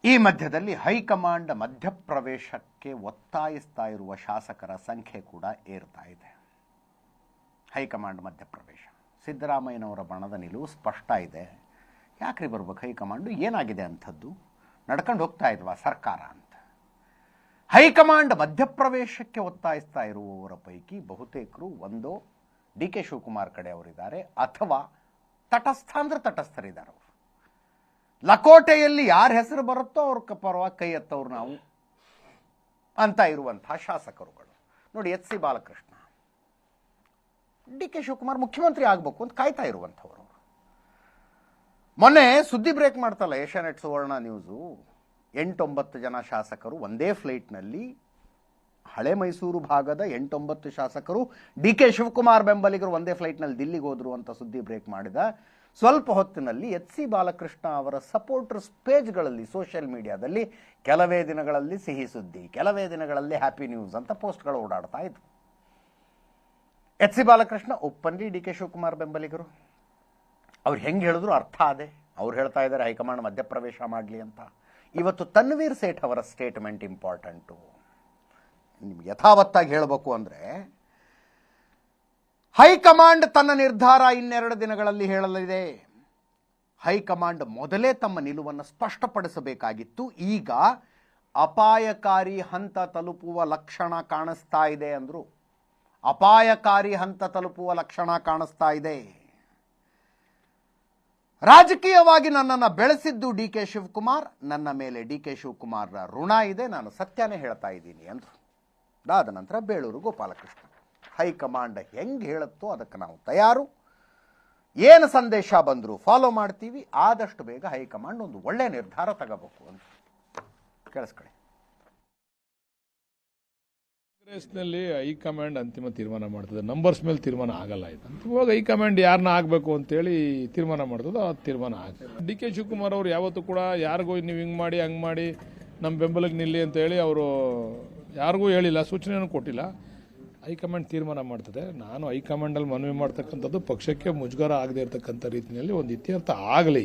ಈ ಮಧ್ಯದಲ್ಲಿ ಹೈಕಮಾಂಡ್ ಮಧ್ಯಪ್ರವೇಶಕ್ಕೆ ಒತ್ತಾಯಿಸ್ತಾ ಇರುವ ಶಾಸಕರ ಸಂಖ್ಯೆ ಕೂಡ ಏರ್ತಾ ಇದೆ. ಹೈಕಮಾಂಡ್ ಮಧ್ಯಪ್ರವೇಶ, ಸಿದ್ದರಾಮಯ್ಯನವರ ಬಣದ ನಿಲುವು ಸ್ಪಷ್ಟ ಇದೆ. ಯಾಕ್ರಿ ಬರ್ಬೇಕು ಹೈಕಮಾಂಡು, ಏನಾಗಿದೆ ಅಂಥದ್ದು, ನಡ್ಕೊಂಡು ಹೋಗ್ತಾ ಇದ್ವಾ ಸರ್ಕಾರ ಅಂತ. ಹೈಕಮಾಂಡ್ ಮಧ್ಯಪ್ರವೇಶಕ್ಕೆ ಒತ್ತಾಯಿಸ್ತಾ ಇರುವವರ ಪೈಕಿ ಬಹುತೇಕರು ಒಂದೋ ಡಿ ಕೆ ಶಿವಕುಮಾರ್ ಕಡೆ ಅವರಿದ್ದಾರೆ, ಅಥವಾ ತಟಸ್ಥರಿದ್ದಾರೆ. ಅವರು ಲಕೋಟೆಯಲ್ಲಿ ಯಾರ ಹೆಸರು ಬರುತ್ತೋ ಅವ್ರ ಪರವಾಗಿ ಕೈ ಎತ್ತವ್ರು ನಾವು ಅಂತ ಇರುವಂತಹ ಶಾಸಕರುಗಳು. ನೋಡಿ, H C Balakrishna, D K Shivakumar ಮುಖ್ಯಮಂತ್ರಿ ಆಗಬೇಕು ಅಂತ ಕಾಯ್ತಾ ಇರುವಂಥವ್ರು. ಮೊನ್ನೆ ಸುದ್ದಿ ಬ್ರೇಕ್ ಮಾಡ್ತಲ್ಲ ಏಷ್ಯಾನೆಟ್ ಸುವರ್ಣ ನ್ಯೂಸು, 8-9 ಜನ ಶಾಸಕರು ಒಂದೇ ಫ್ಲೈಟ್ನಲ್ಲಿ, ಹಳೆ ಮೈಸೂರು ಭಾಗದ 8-9 ಶಾಸಕರು ಡಿ ಕೆ ಶಿವಕುಮಾರ್ ಬೆಂಬಲಿಗರು ಒಂದೇ ಫ್ಲೈಟ್ನಲ್ಲಿ ದಿಲ್ಲಿಗೆ ಹೋದ್ರು ಅಂತ ಸುದ್ದಿ ಬ್ರೇಕ್ ಮಾಡಿದ ಸ್ವಲ್ಪ ಹೊತ್ತಿನಲ್ಲಿ ಎಚ್ ಸಿ ಬಾಲಕೃಷ್ಣ ಅವರ ಸಪೋರ್ಟರ್ಸ್ ಪೇಜ್ಗಳಲ್ಲಿ, ಸೋಷಿಯಲ್ ಮೀಡಿಯಾದಲ್ಲಿ ಕೆಲವೇ ದಿನಗಳಲ್ಲಿ ಸಿಹಿ ಸುದ್ದಿ, ಕೆಲವೇ ದಿನಗಳಲ್ಲಿ ಹ್ಯಾಪಿ ನ್ಯೂಸ್ ಅಂತ ಪೋಸ್ಟ್ಗಳು ಓಡಾಡ್ತಾ ಇದ್ವು. H C Balakrishna openly D K Shivakumar ಬೆಂಬಲಿಗರು, ಅವ್ರು ಹೆಂಗೆ ಹೇಳಿದ್ರು ಅರ್ಥ ಅದೇ. ಅವ್ರು ಹೇಳ್ತಾ ಇದ್ದಾರೆ ಹೈಕಮಾಂಡ್ ಮಧ್ಯಪ್ರವೇಶ ಮಾಡಲಿ ಅಂತ. ಇವತ್ತು ತನ್ವೀರ್ ಸೇಠ್ ಅವರ ಸ್ಟೇಟ್ಮೆಂಟ್ ಇಂಪಾರ್ಟೆಂಟು. ನಿಮ್ಗೆ ಯಥಾವತ್ತಾಗಿ ಹೇಳಬೇಕು ಅಂದರೆ, ಹೈಕಮಾಂಡ್ ತನ್ನ ನಿರ್ಧಾರ 2 ದಿನಗಳಲ್ಲಿ ಹೇಳಲಿದೆ. ಹೈಕಮಾಂಡ್ ಮೊದಲೇ ತಮ್ಮ ನಿಲುವನ್ನು ಸ್ಪಷ್ಟಪಡಿಸಬೇಕಾಗಿತ್ತು. ಈಗ ಅಪಾಯಕಾರಿ ಹಂತ ತಲುಪುವ ಲಕ್ಷಣ ಕಾಣಿಸ್ತಾ ಇದೆ ಅಂದರು. ಅಪಾಯಕಾರಿ ಹಂತ ತಲುಪುವ ಲಕ್ಷಣ ಕಾಣಿಸ್ತಾ ಇದೆ. ರಾಜಕೀಯವಾಗಿ ನನ್ನನ್ನು ಬೆಳೆಸಿದ್ದು ಡಿ ಕೆ ಶಿವಕುಮಾರ್, ನನ್ನ ಮೇಲೆ ಡಿ ಕೆ ಶಿವಕುಮಾರ್ ಋಣ ಇದೆ, ನಾನು ಸತ್ಯನೇ ಹೇಳ್ತಾ ಇದ್ದೀನಿ ಅಂದರು. ಅದಾದ ನಂತರ ಬೇಳೂರು ಗೋಪಾಲಕೃಷ್ಣ, ಹೈಕಮಾಂಡ್ ಹೆಂಗೆ ಹೇಳುತ್ತೋ ಅದಕ್ಕೆ ನಾವು ತಯಾರು, ಏನು ಸಂದೇಶ ಬಂದರೂ ಫಾಲೋ ಮಾಡ್ತೀವಿ, ಆದಷ್ಟು ಬೇಗ ಹೈಕಮಾಂಡ್ ಒಂದು ಒಳ್ಳೆಯ ನಿರ್ಧಾರ ತಗೋಬೇಕು ಅಂತ. ಕೇಳಿಸ್ಕೊಳ್ಳಿ. ಕಾಂಗ್ರೆಸ್ನಲ್ಲಿ ಹೈಕಮಾಂಡ್ ಅಂತಿಮ ತೀರ್ಮಾನ ಮಾಡ್ತದೆ, ನಂಬರ್ಸ್ ಮೇಲೆ ತೀರ್ಮಾನ ಆಗಲ್ಲ. ಇದು ಅಂತಿಮವಾಗಿ ಹೈಕಮಾಂಡ್ ಯಾರನ್ನ ಆಗಬೇಕು ಅಂತೇಳಿ ತೀರ್ಮಾನ ಮಾಡ್ತದೆ, ಆ ತೀರ್ಮಾನ ಆಗ್ತದೆ. ಡಿ ಕೆ ಶಿವಕುಮಾರ್ ಅವರು ಯಾವತ್ತೂ ಕೂಡ ಯಾರಿಗೂ ನೀವು ಹಿಂಗೆ ಮಾಡಿ ಹಂಗೆ ಮಾಡಿ ನಮ್ಮ ಬೆಂಬಲಕ್ಕೆ ನಿಲ್ಲಿ ಅಂತೇಳಿ ಅವರು ಯಾರಿಗೂ ಹೇಳಿಲ್ಲ, ಸೂಚನೆಯನ್ನು ಕೊಟ್ಟಿಲ್ಲ. ಹೈಕಮಾಂಡ್ ತೀರ್ಮಾನ ಮಾಡ್ತದೆ. ನಾನು ಹೈಕಮಾಂಡಲ್ಲಿ ಮನವಿ ಮಾಡ್ತಕ್ಕಂಥದ್ದು ಪಕ್ಷಕ್ಕೆ ಮುಜುಗರ ಆಗದೆ ಇರತಕ್ಕಂಥ ರೀತಿಯಲ್ಲಿ ಒಂದು ಇತ್ಯರ್ಥ ಆಗಲಿ,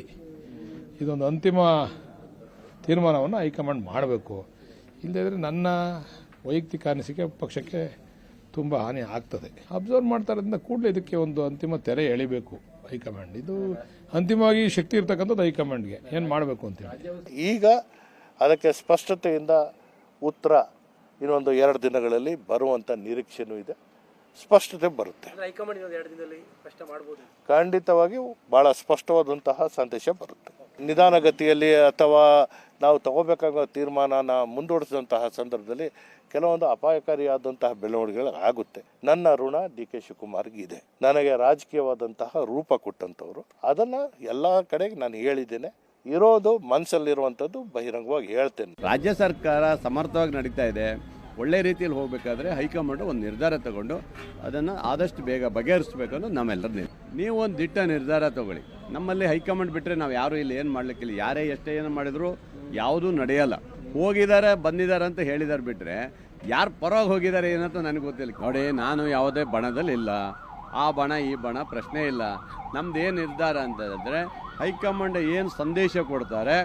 ಇದೊಂದು ಅಂತಿಮ ತೀರ್ಮಾನವನ್ನು ಹೈಕಮಾಂಡ್ ಮಾಡಬೇಕು. ಇಲ್ಲದಿದ್ದರೆ ನನ್ನ ವೈಯಕ್ತಿಕ ಅನಿಸಿಕೆ ಪಕ್ಷಕ್ಕೆ ತುಂಬ ಹಾನಿ ಆಗ್ತದೆ. ಅಬ್ಸರ್ವ್ ಮಾಡ್ತಾರಿಂದ ಕೂಡಲೇ ಇದಕ್ಕೆ ಒಂದು ಅಂತಿಮ ತೆರೆ ಎಳಿಬೇಕು ಹೈಕಮಾಂಡ್. ಇದು ಅಂತಿಮವಾಗಿ ಶಕ್ತಿ ಇರ್ತಕ್ಕಂಥದ್ದು ಹೈಕಮಾಂಡ್ಗೆ ಏನು ಮಾಡಬೇಕು ಅಂತೇಳಿ. ಈಗ ಅದಕ್ಕೆ ಸ್ಪಷ್ಟತೆಯಿಂದ ಉತ್ತರ ಇನ್ನೊಂದು 2 ದಿನಗಳಲ್ಲಿ ಬರುವಂಥ ನಿರೀಕ್ಷೆನೂ ಇದೆ, ಸ್ಪಷ್ಟತೆ ಬರುತ್ತೆ. ಖಂಡಿತವಾಗಿಯೂ ಭಾಳ ಸ್ಪಷ್ಟವಾದಂತಹ ಸಂದೇಶ ಬರುತ್ತೆ. ನಿಧಾನಗತಿಯಲ್ಲಿ ಅಥವಾ ನಾವು ತಗೋಬೇಕಾದ ತೀರ್ಮಾನನ ಮುಂದೂಡಿಸಿದಂತಹ ಸಂದರ್ಭದಲ್ಲಿ ಕೆಲವೊಂದು ಅಪಾಯಕಾರಿಯಾದಂತಹ ಬೆಳವಣಿಗೆಗಳು ಆಗುತ್ತೆ. ನನ್ನ ಋಣ ಡಿ ಕೆ ಶಿವಕುಮಾರ್ಗೆ ಇದೆ. ನನಗೆ ರಾಜಕೀಯವಾದಂತಹ ರೂಪ ಕೊಟ್ಟಂಥವ್ರು, ಅದನ್ನು ಎಲ್ಲ ಕಡೆಗೆ ನಾನು ಹೇಳಿದ್ದೇನೆ. ಇರೋದು ಮನಸ್ಸಲ್ಲಿರುವಂಥದ್ದು ಬಹಿರಂಗವಾಗಿ ಹೇಳ್ತೇನೆ. ರಾಜ್ಯ ಸರ್ಕಾರ ಸಮರ್ಥವಾಗಿ ನಡೀತಾ ಇದೆ. ಒಳ್ಳೆ ರೀತಿಯಲ್ಲಿ ಹೋಗಬೇಕಾದ್ರೆ ಹೈಕಮಾಂಡ್ ಒಂದು ನಿರ್ಧಾರ ತಗೊಂಡು ಅದನ್ನು ಆದಷ್ಟು ಬೇಗ ಬಗೆಹರಿಸಬೇಕನ್ನೋದು ನಮ್ಮೆಲ್ಲರ. ನೀವು ಒಂದು ದಿಟ್ಟ ನಿರ್ಧಾರ ತಗೊಳ್ಳಿ. ನಮ್ಮಲ್ಲಿ ಹೈಕಮಾಂಡ್ ಬಿಟ್ಟರೆ ನಾವು ಯಾರು ಇಲ್ಲಿ ಏನು ಮಾಡಲಿಕ್ಕಿಲ್ಲ. ಯಾರೇ ಎಷ್ಟೇ ಏನು ಮಾಡಿದ್ರು ಯಾವುದೂ ನಡೆಯಲ್ಲ. ಹೋಗಿದ್ದಾರೆ ಬಂದಿದ್ದಾರೆ ಅಂತ ಹೇಳಿದಾರೆ ಬಿಟ್ಟರೆ ಯಾರು ಪರವಾಗಿ ಹೋಗಿದ್ದಾರೆ ಏನಂತ ನನಗೆ ಗೊತ್ತಿಲ್ಲ. ನೋಡಿ, ನಾನು ಯಾವುದೇ ಬಣದಲ್ಲಿ ಇಲ್ಲ. ಆ ಬಣ ಈ ಬಣ ಪ್ರಶ್ನೆ ಇಲ್ಲ. ನಮ್ದು ಏನು ನಿರ್ಧಾರ ಅಂತಂದರೆ ಹೈಕಮಾಂಡ್ ಏನು ಸಂದೇಶ ಕೊಡ್ತಾರೆ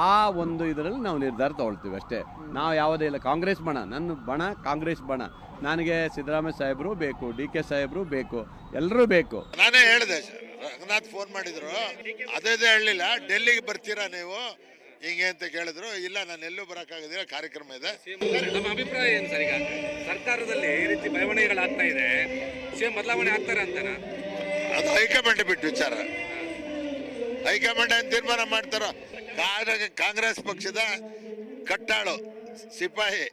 ಆ ಒಂದು ಇದರಲ್ಲಿ ನಾವು ನಿರ್ಧಾರ ತಗೊಳ್ತೀವಿ ಅಷ್ಟೇ. ನಾವು ಯಾವುದೇ ಇಲ್ಲ. ಕಾಂಗ್ರೆಸ್ ಬಣ, ನನ್ನ ಬಣ ಕಾಂಗ್ರೆಸ್ ಬಣ. ನನಗೆ ಸಿದ್ದರಾಮಯ್ಯ ಸಾಹೇಬರು ಬೇಕು, ಡಿ ಕೆ ಸಾಹೇಬರು ಬೇಕು, ಎಲ್ಲರೂ ಬೇಕು. ನಾನೇ ಹೇಳಿದೆ, ರಂಗನಾಥ್ ಫೋನ್ ಮಾಡಿದ್ರು, ಅದೇ ಹೇಳಲಿಲ್ಲ. ಡೆಲ್ಲಿಗೆ ಬರ್ತೀರಾ ನೀವು ಹಿಂಗೆ ಅಂತ ಕೇಳಿದ್ರು. ಇಲ್ಲ, ನಾನು ಎಲ್ಲೂ ಬರೋಕ್ಕಾಗೋದಿಲ್ಲ, ಕಾರ್ಯಕ್ರಮ ಇದೆ. ನಮ್ಮ ಅಭಿಪ್ರಾಯ ಏನು ಸರ್? ಈಗ ಸರ್ಕಾರದಲ್ಲಿ ಈ ರೀತಿ ಬೆಳವಣಿಗೆಗಳಾಗ್ತಾ ಇದೆ, ಸಿಎಂ ಬದಲಾವಣೆ ಆಗ್ತಾರೆ ಅಂತಾನ? ಅದು ಹೈಕಮಾಂಡ್ ಬಿಟ್ಟು ವಿಚಾರ. ಹೈಕಮಾಂಡ್ ಏನು ತೀರ್ಮಾನ ಮಾಡ್ತಾರೋ. ಕಾಂಗ್ರೆಸ್ ಪಕ್ಷದ ಕಟ್ಟಾಳು ಸಿಪಾಯಿ,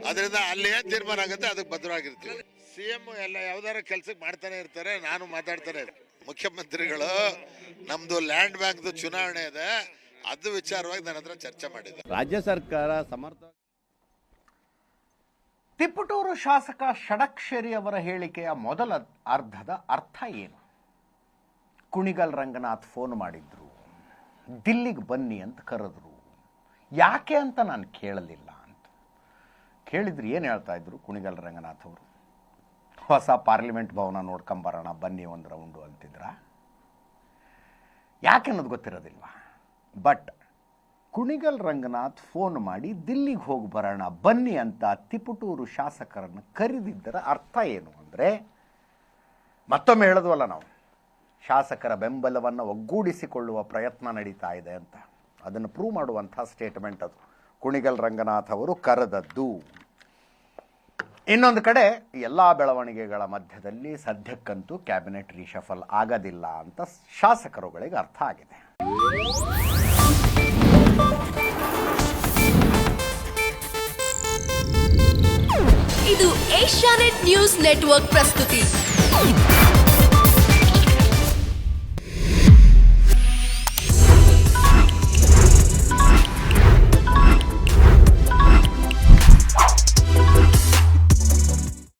ಅದರಿಂದ ಅಲ್ಲಿ ಏನು ತೀರ್ಮಾನ ಆಗುತ್ತೆ ಅದಕ್ಕೆ ಭದ್ರವಾಗಿರ್ತೀವಿ. ಸಿಎಂ ಎಲ್ಲ ಯಾವ್ದಾರ ಕೆಲ್ಸಕ್ಕೆ ಮಾಡ್ತಾನೆ ಇರ್ತಾರೆ, ನಾನು ಮಾತಾಡ್ತಾನೆ. ಮುಖ್ಯಮಂತ್ರಿಗಳು ನಮ್ದು ಲ್ಯಾಂಡ್ ಬ್ಯಾಂಕ್ದು ಚುನಾವಣೆ ಇದೆ, ಅದು ವಿಚಾರವಾಗಿ ನನ್ನ ಹತ್ರ ಚರ್ಚೆ ಮಾಡಿದೆ. ರಾಜ್ಯ ಸರ್ಕಾರ ಸಮರ್ಥ. ತಿಪಟೂರು ಶಾಸಕ ಷಡಕ್ಷರಿ ಅವರ ಹೇಳಿಕೆಯ ಮೊದಲ ಅರ್ಧದ ಅರ್ಥ ಏನು? ಕುಣಿಗಲ್ ರಂಗನಾಥ್ ಫೋನ್ ಮಾಡಿದ್ರು, ದಿಲ್ಲಿಗೆ ಬನ್ನಿ ಅಂತ ಕರೆದ್ರು. ಯಾಕೆ ಅಂತ ನಾನು ಕೇಳಲಿಲ್ಲ ಅಂತ ಕೇಳಿದ್ರು. ಏನು ಹೇಳ್ತಾ ಇದ್ರು ಕುಣಿಗಲ್ ರಂಗನಾಥ್ ಅವರು? ಹೊಸ ಪಾರ್ಲಿಮೆಂಟ್ ಭವನ ನೋಡ್ಕೊಂಬರೋಣ ಬನ್ನಿ ಒಂದು ರೌಂಡು ಅಂತಿದ್ರ? ಯಾಕೆ ಅನ್ನೋದು ಗೊತ್ತಿರೋದಿಲ್ವಾ? ಬಟ್ ಕುಣಿಗಲ್ ರಂಗನಾಥ್ ಫೋನ್ ಮಾಡಿ ದಿಲ್ಲಿಗೆ ಹೋಗಿ ಬರೋಣ ಬನ್ನಿ ಅಂತ ತಿಪಟೂರು ಶಾಸಕರನ್ನು ಕರೆದಿದ್ದರ ಅರ್ಥ ಏನು ಅಂದರೆ, ಮತ್ತೊಮ್ಮೆ ಹೇಳಿದ್ವಲ್ಲ ನಾವು, ಶಾಸಕರ ಬೆಂಬಲವನ್ನು ಒಗ್ಗೂಡಿಸಿಕೊಳ್ಳುವ ಪ್ರಯತ್ನ ನಡೀತಾ ಇದೆ ಅಂತ. ಅದನ್ನು ಪ್ರೂವ್ ಮಾಡುವಂಥ ಸ್ಟೇಟ್ಮೆಂಟ್ ಅದು ಕುಣಿಗಲ್ ರಂಗನಾಥ್ ಅವರು ಕರೆದದ್ದು. ಇನ್ನೊಂದು ಕಡೆ ಎಲ್ಲ ಬೆಳವಣಿಗೆಗಳ ಮಧ್ಯದಲ್ಲಿ ಸದ್ಯಕ್ಕಂತೂ ಕ್ಯಾಬಿನೆಟ್ ರೀಶಫಲ್ ಆಗೋದಿಲ್ಲ ಅಂತ ಶಾಸಕರುಗಳಿಗೆ ಅರ್ಥ ಆಗಿದೆ. ಇದು ಏಷ್ಯಾನೆಟ್ ನ್ಯೂಸ್ ನೆಟ್ವರ್ಕ್ ಪ್ರಸ್ತುತಿ.